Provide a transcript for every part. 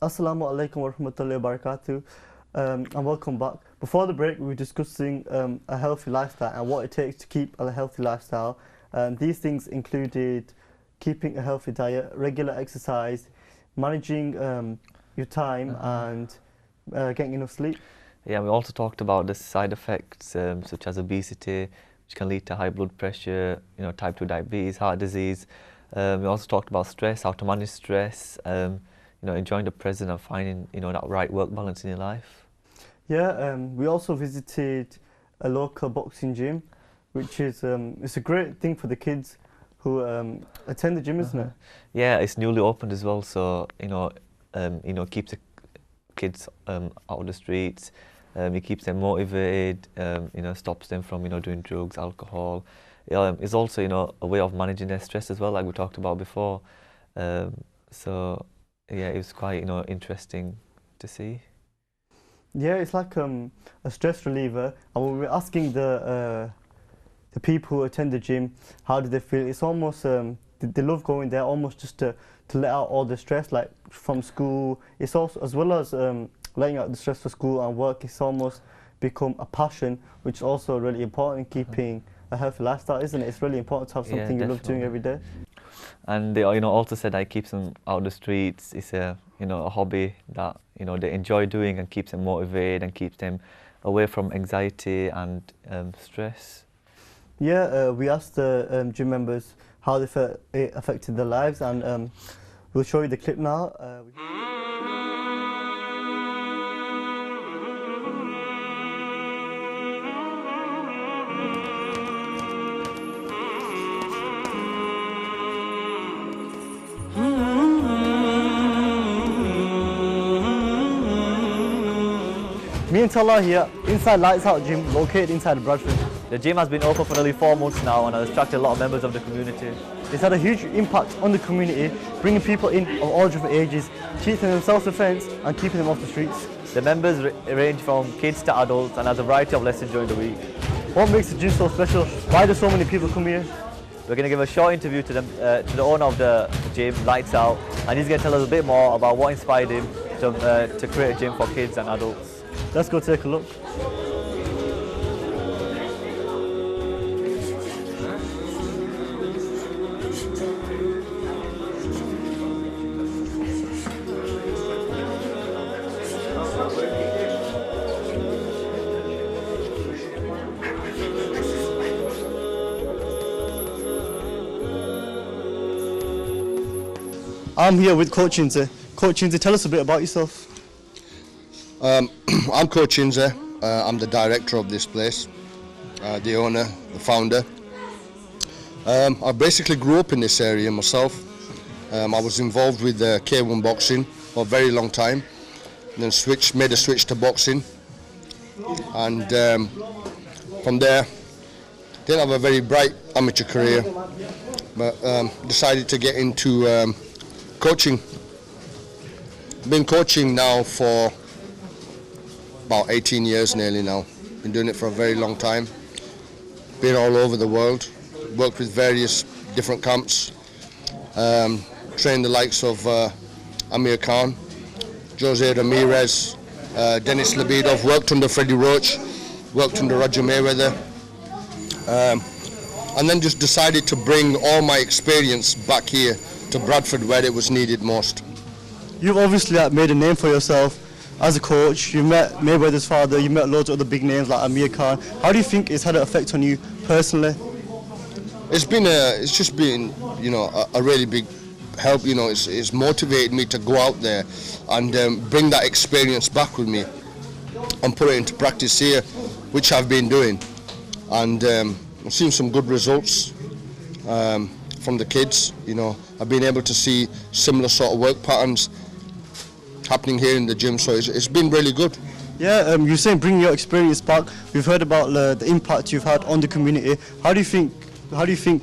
Assalamu alaikum wa rahmatullahi wa barakatuh, and welcome back. Before the break, we were discussing a healthy lifestyle and what it takes to keep a healthy lifestyle. These things included keeping a healthy diet, regular exercise, managing your time, and getting enough sleep. Yeah, we also talked about the side effects such as obesity, which can lead to high blood pressure, type 2 diabetes, heart disease. We also talked about stress, how to manage stress, enjoying the present and finding, that right work balance in your life. Yeah, we also visited a local boxing gym, which is it's a great thing for the kids who attend the gym, isn't it? Yeah, it's newly opened as well, so keeps the kids out of the streets. It keeps them motivated. Stops them from doing drugs, alcohol. It's also a way of managing their stress as well, like we talked about before. So yeah, it was quite interesting to see. Yeah, it's like a stress reliever. And when we're asking the people who attend the gym, how do they feel? It's almost they love going there, almost just to let out all the stress, like from school. It's also, as well as letting out the stress for school and work, it's almost become a passion, which is also really important in keeping a healthy lifestyle, isn't it? It's really important to have something you love doing every day. And they also said that it keeps them out the streets. It's a a hobby that they enjoy doing and keeps them motivated and keeps them away from anxiety and stress. Yeah, we asked the gym members how they felt it affected their lives, and we'll show you the clip now. Me and Tallah here, inside Lights Out Gym, located inside Bradford. The gym has been open for nearly 4 months now and has attracted a lot of members of the community. It's had a huge impact on the community, bringing people in of all different ages, teaching them self-defense and keeping them off the streets. The members range from kids to adults and has a variety of lessons during the week. What makes the gym so special? Why do so many people come here? We're going to give a short interview to the owner of the gym, Lights Out, and he's going to tell us a bit more about what inspired him to create a gym for kids and adults. Let's go take a look. I'm here with Coach Inze. Coach Inze, tell us a bit about yourself. I'm Coach Inze. I'm the director of this place, the owner, the founder. I basically grew up in this area myself. I was involved with K1 boxing for a very long time, then made a switch to boxing, and from there didn't have a very bright amateur career, but decided to get into coaching. Been coaching now for about 18 years nearly now. Been doing it for a very long time. Been all over the world. Worked with various different camps. Trained the likes of Amir Khan, Jose Ramirez, Dennis Labidov. Worked under Freddie Roach. Worked under Roger Mayweather. And then just decided to bring all my experience back here to Bradford where it was needed most. You've obviously made a name for yourself as a coach. You met Mayweather's father, you met loads of other big names like Amir Khan. How do you think it's had an effect on you personally? It's just been a really big help. It's motivated me to go out there and bring that experience back with me and put it into practice here, which I've been doing, and I've seen some good results from the kids. I've been able to see similar sort of work patterns happening here in the gym, so it's been really good. Yeah, you're saying bring your experience back. We've heard about the impact you've had on the community. How do you think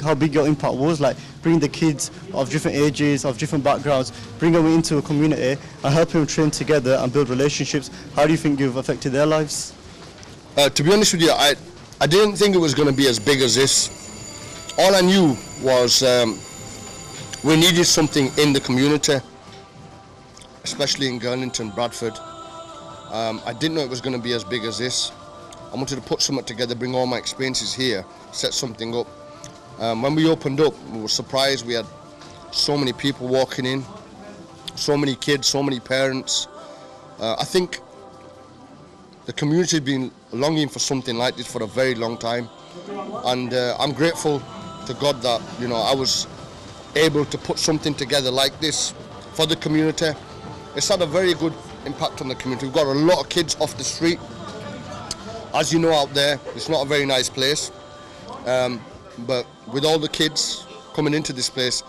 how big your impact was, like bringing the kids of different ages, of different backgrounds, bring them into a community and helping them train together and build relationships? How do you think you've affected their lives? To be honest with you, I didn't think it was going to be as big as this. All I knew was we needed something in the community. especially in Girlington, Bradford. I didn't know it was going to be as big as this. I wanted to put something together, bring all my experiences here, set something up. When we opened up, we were surprised. We had so many people walking in, so many kids, so many parents. I think the community has been longing for something like this for a very long time, and I'm grateful to God that I was able to put something together like this for the community. It's had a very good impact on the community. We've got a lot of kids off the street. As you know, out there, it's not a very nice place, but with all the kids coming into this place,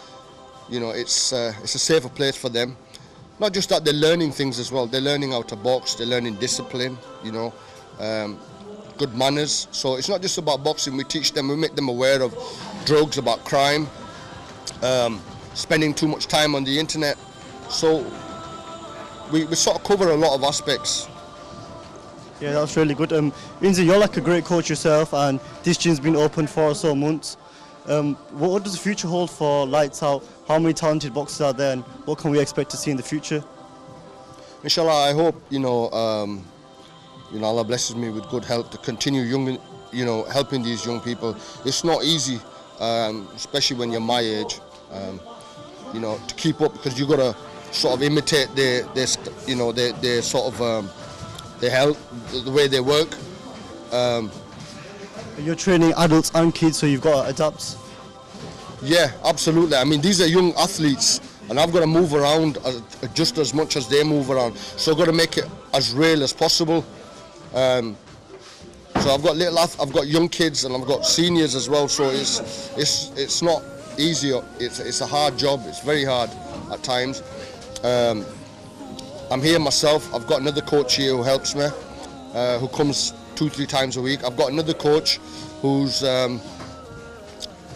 it's a safer place for them. Not just that, they're learning things as well. They're learning how to box, they're learning discipline, good manners. So it's not just about boxing. We teach them, we make them aware of drugs, about crime, spending too much time on the internet. So we sort of cover a lot of aspects. Yeah, that's really good. Inzi, you're like a great coach yourself, and this gym's been open for so months. What does the future hold for Lights Out? How many talented boxers are there, and what can we expect to see in the future? Inshallah, I hope Allah blesses me with good health to continue helping these young people. It's not easy, especially when you're my age, to keep up, because you've got to sort of imitate their sort of their health, the way they work. You're training adults and kids, so you've got to adapt. Yeah, absolutely. I mean, these are young athletes, and I've got to move around just as much as they move around. So I've got to make it as real as possible. So I've got young kids, and I've got seniors as well. So it's not easy. It's a hard job. It's very hard at times. I'm here myself. I've got another coach here who helps me, who comes 2-3 times a week. I've got another coach who's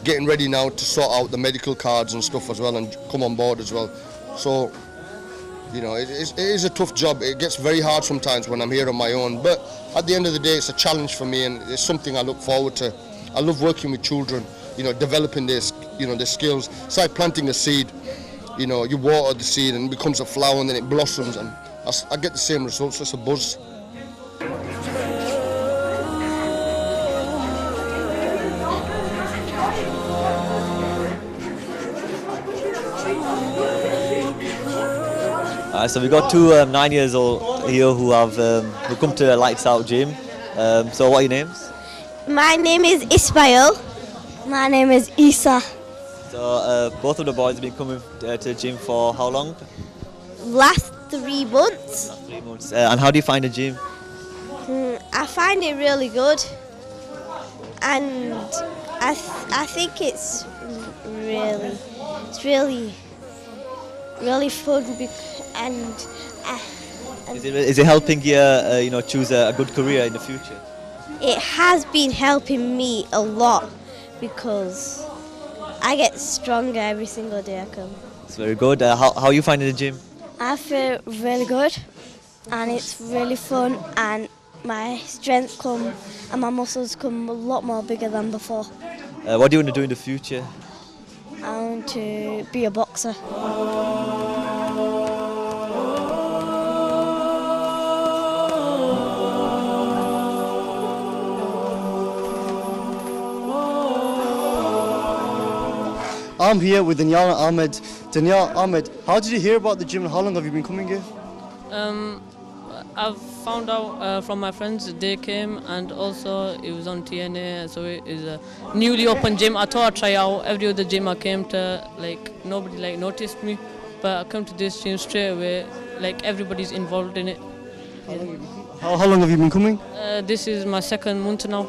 getting ready now to sort out the medical cards and stuff as well, and come on board as well. So, it is a tough job. It gets very hard sometimes when I'm here on my own, but at the end of the day, it's a challenge for me, and it's something I look forward to. I love working with children, developing their skills. It's like planting a seed. You water the seed and it becomes a flower, and then it blossoms, and I get the same results. It's a buzz. So we've got two 9-year-olds here who come to Lights Out Gym. So what are your names? My name is Ismail. My name is Isa. So both of the boys have been coming to the gym for how long? Last 3 months. Last 3 months. And how do you find the gym? I find it really good, and I think it's really fun, and Is it helping you choose a good career in the future? it has been helping me a lot, because I get stronger every single day I come. It's very good. How are you finding the gym? I feel really good, and it's really fun, and my strength and my muscles come a lot more bigger than before. What do you want to do in the future? I want to be a boxer. I'm here with Daniel Ahmed. Daniel Ahmed, how did you hear about the gym, and how long have you been coming here? I've found out from my friends. They came, and also it was on TNA, so it is a newly open gym. I thought I'd try out every other gym I came to, nobody noticed me, but I come to this gym straight away, everybody's involved in it. Yeah. How long have you been coming? This is my 2nd month now.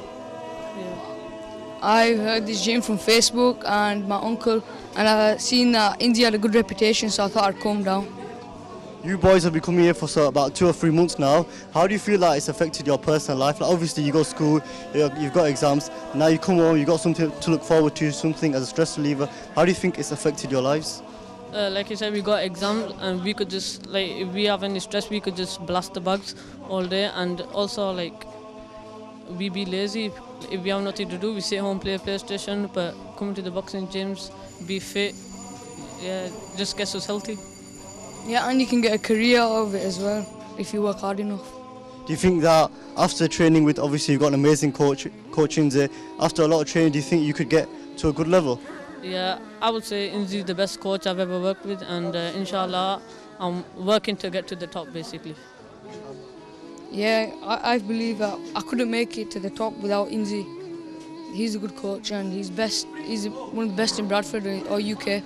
I heard this gym from Facebook and my uncle, and I've seen that India had a good reputation, so I thought I'd come down. You boys have been coming here for about 2 or 3 months now. How do you feel like it's affected your personal life? Obviously you go to school, you've got exams, now you come home, you've got something to look forward to, something as a stress reliever. How do you think it's affected your lives? Like you said, we got exams, and we could just, if we have any stress, we could just blast the bags all day, and also we be lazy. If we have nothing to do, we sit home, play PlayStation, but coming to the boxing gyms, be fit, just gets us healthy. Yeah, and you can get a career out of it as well if you work hard enough. Do you think that after training with, obviously you've got an amazing coach Inze, after a lot of training, do you think you could get to a good level? Yeah, I would say Inzi is the best coach I've ever worked with, and inshallah, I'm working to get to the top basically. Yeah, I believe that I couldn't make it to the top without Inzi. He's a good coach and he's one of the best in Bradford or UK.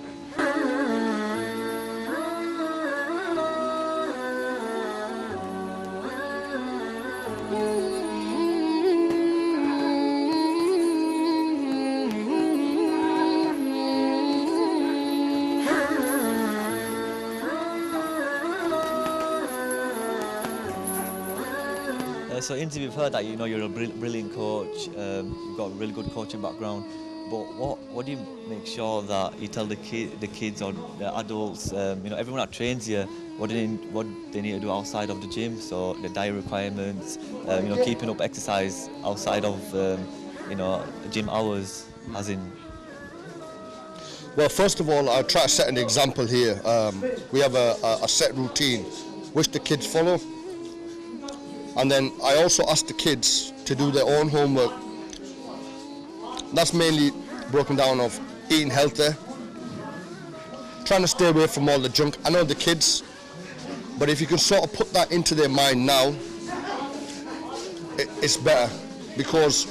So Inzi, we've heard that you're a brilliant coach. You've got a really good coaching background. But what do you make sure that you tell the kids or the adults, everyone that trains here, what they need to do outside of the gym? So the diet requirements, keeping up exercise outside of gym hours, as in. Well, first of all, I'll try to set an example here. We have a set routine which the kids follow. And then I also ask the kids to do their own homework. That's mainly broken down of eating healthy, trying to stay away from all the junk. I know the kids, but if you can sort of put that into their mind now, it's better, because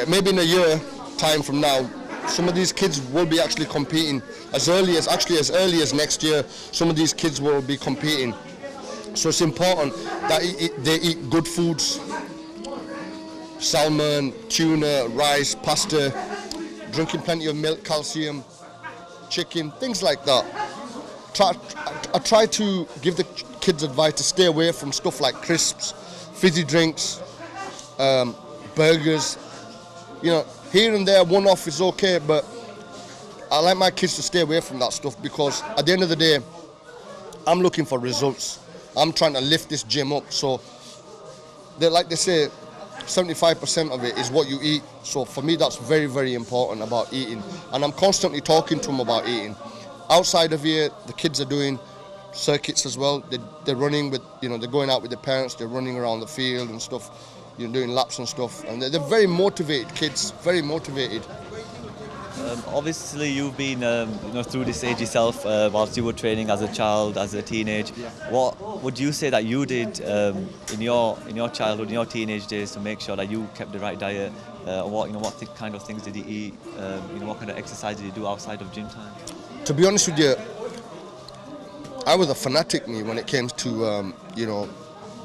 maybe in a year time from now, some of these kids will be actually competing as early as next year. Some of these kids will be competing. So it's important that they eat good foods, salmon, tuna, rice, pasta, drinking plenty of milk, calcium, chicken, things like that. I try to give the kids advice to stay away from stuff like crisps, fizzy drinks, burgers. Here and there, one-off is okay, but I like my kids to stay away from that stuff, because at the end of the day, I'm looking for results. I'm trying to lift this gym up. So, like they say, 75% of it is what you eat. So for me, that's very, very important about eating. And I'm constantly talking to them about eating. Outside of here, the kids are doing circuits as well. They're running with, they're going out with their parents. They're running around the field and stuff, doing laps and stuff. And they're very motivated kids, very motivated. Obviously, you've been through this age yourself whilst you were training as a child, as a teenage. Yeah. What would you say that you did in your childhood, in your teenage days, to make sure that you kept the right diet? What kind of things did you eat? What kind of exercise did you do outside of gym time? To be honest with you, I was a fanatic when it came to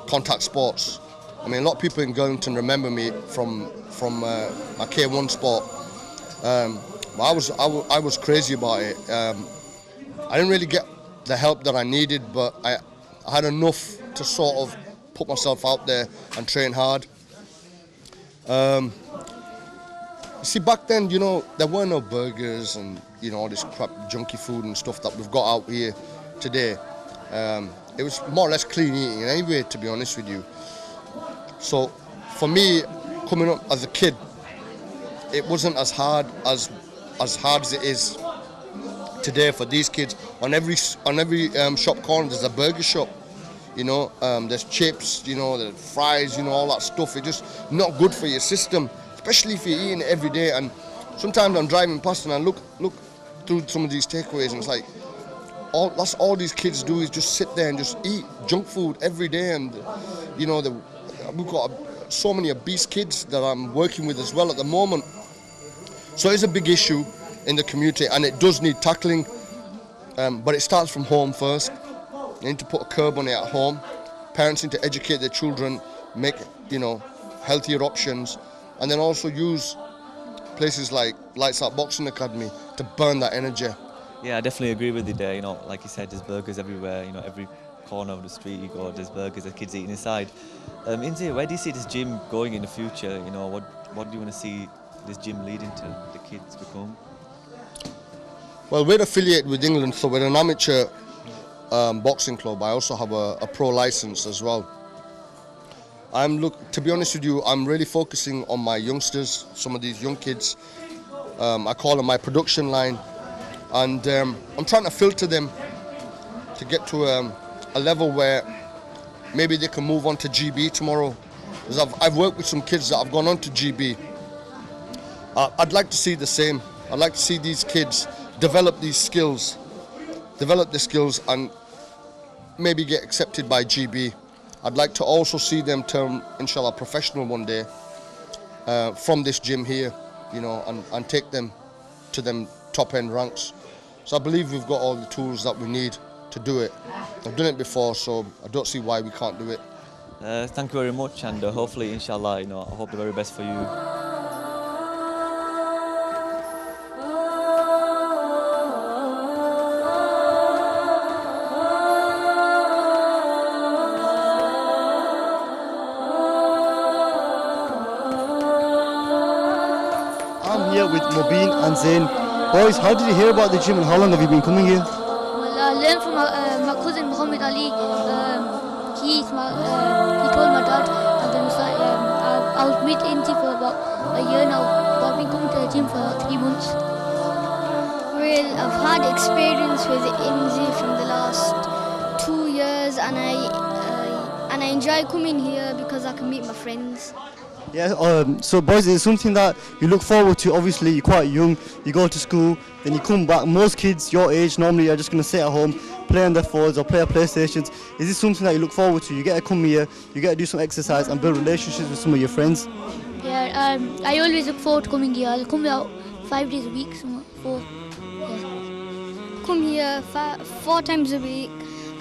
contact sports. I mean, a lot of people in Gullington remember me from my K1 sport. I was crazy about it. I didn't really get the help that I needed, but I had enough to sort of put myself out there and train hard. See, back then, there were no burgers and all this crap, junky food and stuff that we've got out here today. It was more or less clean eating anyway, to be honest with you. So for me, coming up as a kid, it wasn't as hard as it is today for these kids. On every shop corner, there's a burger shop. There's chips, there's fries, all that stuff. It's just not good for your system, especially if you're eating it every day. And sometimes I'm driving past and I look through some of these takeaways, and it's like, that's all these kids do is just sit there and just eat junk food every day. And we've got so many obese kids that I'm working with as well at the moment. So it's a big issue in the community, and it does need tackling, but it starts from home first. You need to put a curb on it at home. Parents need to educate their children, make healthier options, and then also use places like Lights Out Boxing Academy to burn that energy. Yeah, I definitely agree with you there. Like you said, there's burgers everywhere. Every corner of the street you go, there's burgers that kids eating inside. Inzi, where do you see this gym going in the future? What do you want to see this gym leading to the kids become? Well, we're affiliated with England, so we're an amateur boxing club. I also have a pro license as well. To be honest with you, I'm really focusing on my youngsters, some of these young kids. I call them my production line, and I'm trying to filter them to get to a level where maybe they can move on to GB tomorrow. Because I've worked with some kids that have gone on to GB. I'd like to see the same. I'd like to see these kids develop these skills, and maybe get accepted by GB. I'd like to also see them turn, inshallah, professional one day from this gym here, you know, and take them to them top-end ranks. So I believe we've got all the tools that we need to do it. I've done it before, so I don't see why we can't do it. Thank you very much, and hopefully, inshallah, you know, I hope the very best for you. I'm here with Mobeen and Zain. Boys, how did you hear about the gym and how long have you been coming here? Well, I learned from my cousin Muhammad Ali. He told my dad, and then I was with Inti for about a year now. But I've been coming to the gym for 3 months. Well, I've had experience with INSI from the last 2 years, and I enjoy coming here because I can meet my friends. Yeah, so boys, it's something that you look forward to. Obviously, you're quite young, you go to school, then you come back. Most kids your age normally are just going to sit at home, play on their phones or play on PlayStations. Is this something that you look forward to? You get to come here, you get to do some exercise and build relationships with some of your friends. Yeah, I always look forward to coming here. I'll come out 5 days a week, four. Yeah. Come here 4 times a week,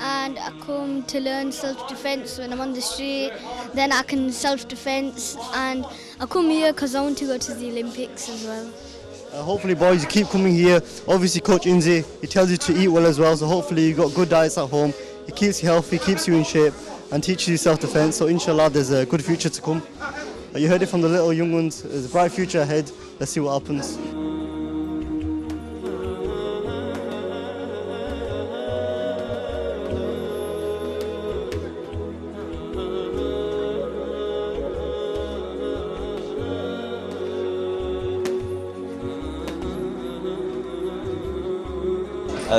and I come to learn self-defense when I'm on the street. Then I can self-defense, and I come here because I want to go to the Olympics as well. Hopefully, boys, you keep coming here. Obviously, Coach Inzi, he tells you to eat well as well, so hopefully you got good diets at home. He keeps you healthy, keeps you in shape, and teaches you self-defense. So inshallah, there's a good future to come. You heard it from the little young ones. There's a bright future ahead. Let's see what happens.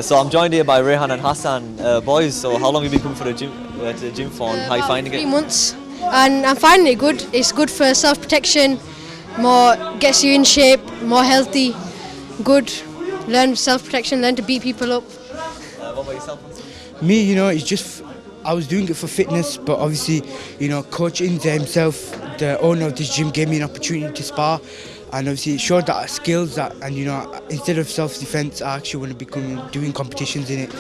So I'm joined here by Rehan and Hassan. Boys, so how long have you been coming for the gym, to the gym for, and how are you finding it? 3 months, and I'm finding it good. It's good for self-protection, gets you in shape, more healthy, good. Learn self-protection, learn to beat people up. What about yourself? Me, you know, it's just, I was doing it for fitness, but obviously, you know, Coach Inza himself, the owner of this gym, gave me an opportunity to spar. And obviously it showed that skills that, and you know, instead of self-defense, I actually want to become doing competitions in it.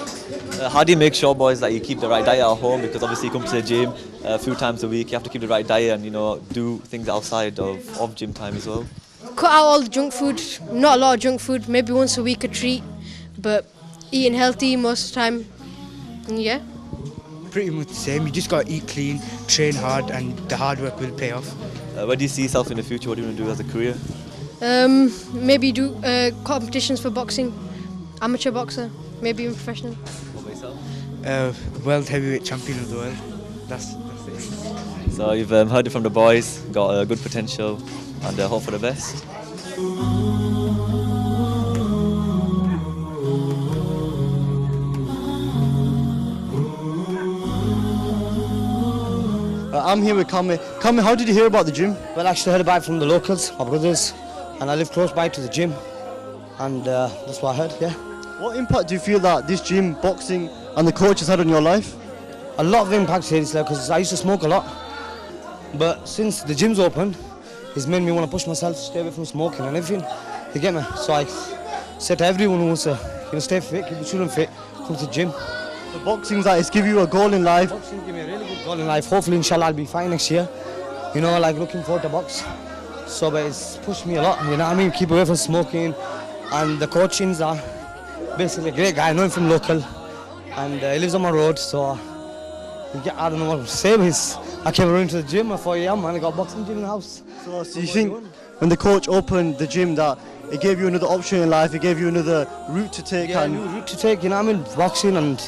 How do you make sure, boys, that you keep the right diet at home? Because obviously you come to the gym a few times a week, you have to keep the right diet and, you know, do things outside of gym time as well. Cut out all the junk food, not a lot of junk food, maybe once a week a treat, but eating healthy most of the time, yeah. Pretty much the same, you just got to eat clean, train hard, and the hard work will pay off. Where do you see yourself in the future? What do you want to do as a career? Maybe do competitions for boxing, amateur boxer, maybe even professional. What about yourself? World heavyweight champion of the world. That's it. So you've heard it from the boys, got good potential, and hope for the best. I'm here with Kame. Kame, how did you hear about the gym? Well, I actually heard about it from the locals, my brothers, and I live close by to the gym, and that's what I heard, yeah. What impact do you feel that this gym, boxing, and the coach has had on your life? A lot of impact here, because I used to smoke a lot, but since the gym's open, it's made me want to push myself, stay away from smoking and everything, you get me? So I said to everyone who wants to stay fit, keep your children fit, come to the gym. So boxing's like, it's give you a goal in life. Boxing give me a really good goal in life. Hopefully, inshallah, I'll be fine next year. You know, like looking forward to box. So, but it's pushed me a lot, you know what I mean? Keep away from smoking. And the coachings are basically a great guy. I know him from local. And he lives on my road, so I don't know what to say. I came around to the gym, I thought, yeah, man, I got a boxing gym in the house. So you think when the coach opened the gym that it gave you another option in life, it gave you another route to take? Yeah, a new route to take, you know what I mean? Boxing, and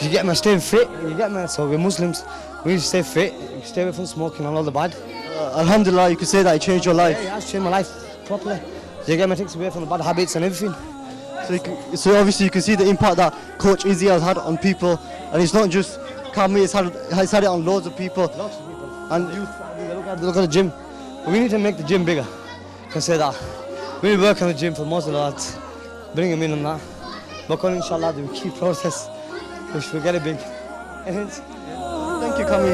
you get me, staying fit, you get me? So we're Muslims, we need to stay fit, stay away from smoking and all the bad. Alhamdulillah, you could say that it changed your life. Yeah, it has changed my life properly. You get me, takes away from the bad habits and everything. So obviously you can see the impact that Coach Izzy has had on people, and it's not just Kami, he's had it on loads of people. Lots of people. And youth, look at the gym. We need to make the gym bigger. I can say that. We need to work on the gym for most of the lads. Bring them in on that. But inshallah, we keep process. We should get it big. Thank you, Kami.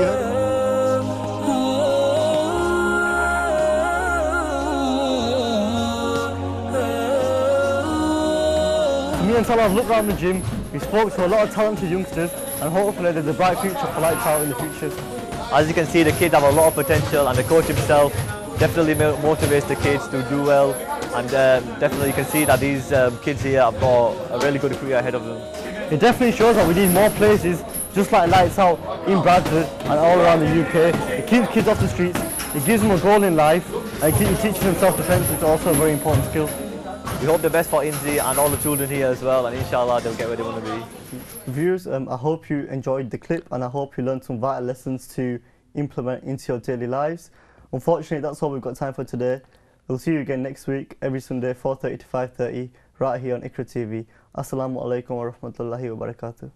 Me and Salah have looked around the gym, we spoke to a lot of talented youngsters, and hopefully there's a bright future for Lights Out in the future. As you can see, the kids have a lot of potential, and the coach himself definitely motivates the kids to do well, and definitely you can see that these kids here have got a really good career ahead of them. It definitely shows that we need more places just like Lights Out in Bradford and all around the UK. It keeps kids off the streets, it gives them a goal in life, and it teaches them self-defence, which is also a very important skill. We hope the best for Inzi and all the children here as well, and inshallah they'll get where they want to be. Viewers, I hope you enjoyed the clip, and I hope you learned some vital lessons to implement into your daily lives. Unfortunately, that's all we've got time for today. We'll see you again next week, every Sunday, 4:30 to 5:30, right here on IQRA TV. Assalamu alaikum wa rahmatullahi wa barakatuh.